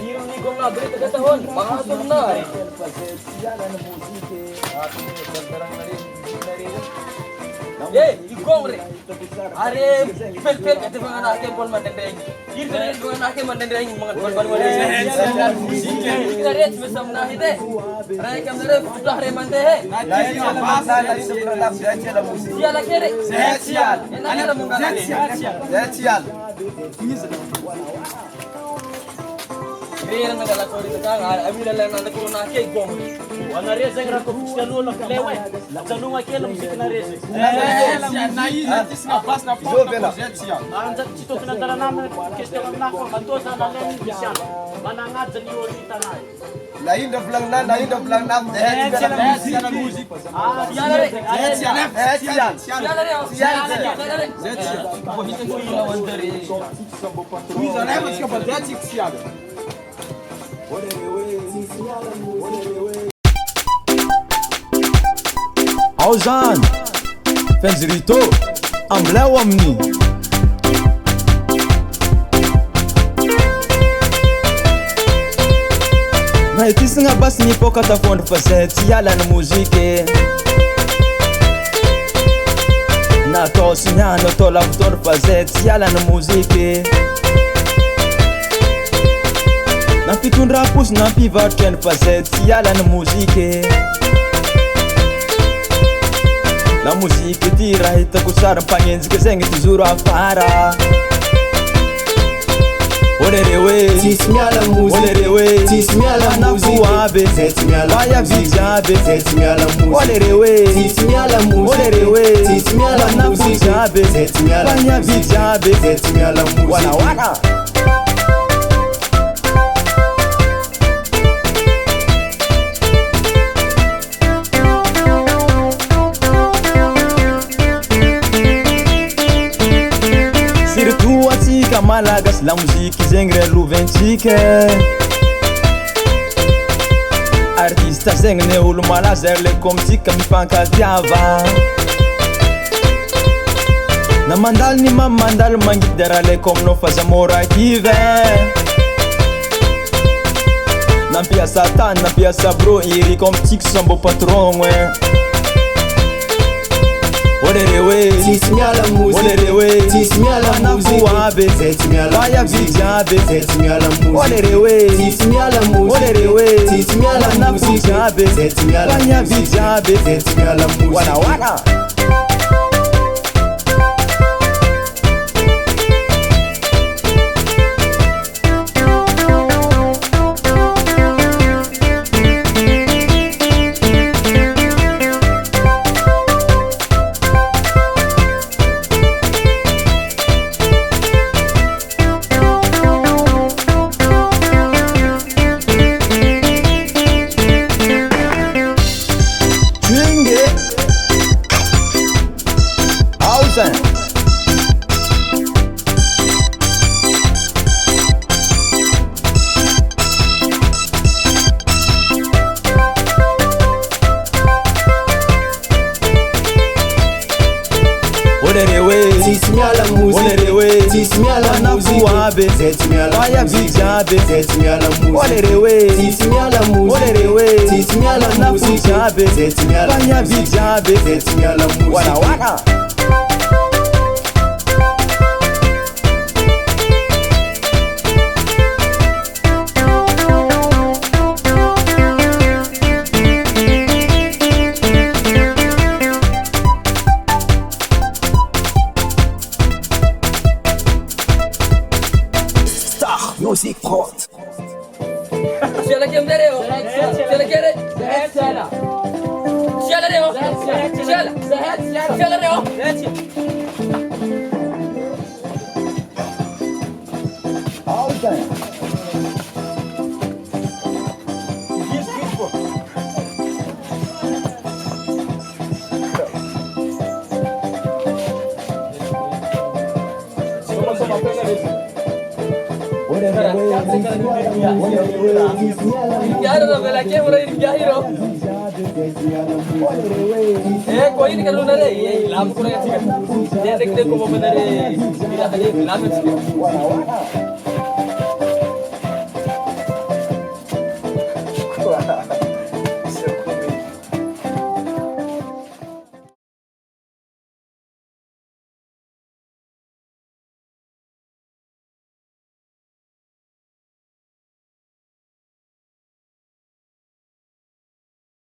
Ini kong nga berita katahon, bahadur na eh. Igong re. Are pel kate mga nake pol mandendeng. Kirden mga nake mandendeng mga ban wala. Karet mesam na hide. Rai kam dere sudah re mande he. Sial kere. Sehat sial. Enaknya la munga kare. Sehat sial. Biar nagala ko dito kang amila lang na ko na kay gong. Wana reza ngra ko fiskalo la lewe. Tanu ma kela musik na reza. Na ila tisna pas na po. Anja chito na tara namin kesto na ko kanto sa na len bisyan. Manangat jani ori tanay. Lain dah pulang nam sehat sial musik. Sial re. Sehat sial. Auzan Fenzrito Amlawamni Na ikisi nga basi nipo katafonda fazete yala na muzike Na tosi nyano tola kutonda fazete yala na muzike Na fitundra pusi na piva trend fazete yala na muzike La musique tira hita kusara mpangenzi kezenge tuzuru afara Olerewe Tismia la musique. Olerewe Tismia la musique. Nakuwabe Zetimia la Baya musique. vijabe Zetimia la musique. Olerewe Tismia la musique. Olerewe Tismia la musique. Nakuwabe Zetimia la Baya musique. vijabe Zetimia la musique. Wana wana Malagas la musique zengre luventique Artista zengne ulu malazer le komtika mipanka tiava Na mandal ni mamandal mangidera le kom no faza mora kive Na pia satan na pia sabro iri kom tik sombo patron we Olerewe Tismia la musique. Olerewe Tismia la musique. Nakuwabe Zetimia la Baya musique. vijabe Zetimia la musique. Olerewe Tismia la musique. Olerewe Tismia la musique. Nakuwabe Zetimia la Baya musique. vijabe Zetimia la musique. Wana wana Tismia la musique. Olerewe Tismia la musique. Nakuwabe Zetimia la Baya musique. vijabe Zetimia la musique. Olerewe Tismia la musique. Olerewe Tismia la musique. Nakuwabe Zetimia la Baya musique. vijabe Zetimia la musique. Wana wana Music prod. Sial lagi am dere ho. Sial lagi re. Sehat sial. Sial re ho. Sial. Sehat sial. Sial re ho. Auzan. Rimpiaro la bella che vorrei rimpiare. ini kalau nare, lampu kurang tiga. Dia dek dek kau mau nare, tidak ada lampu tiga.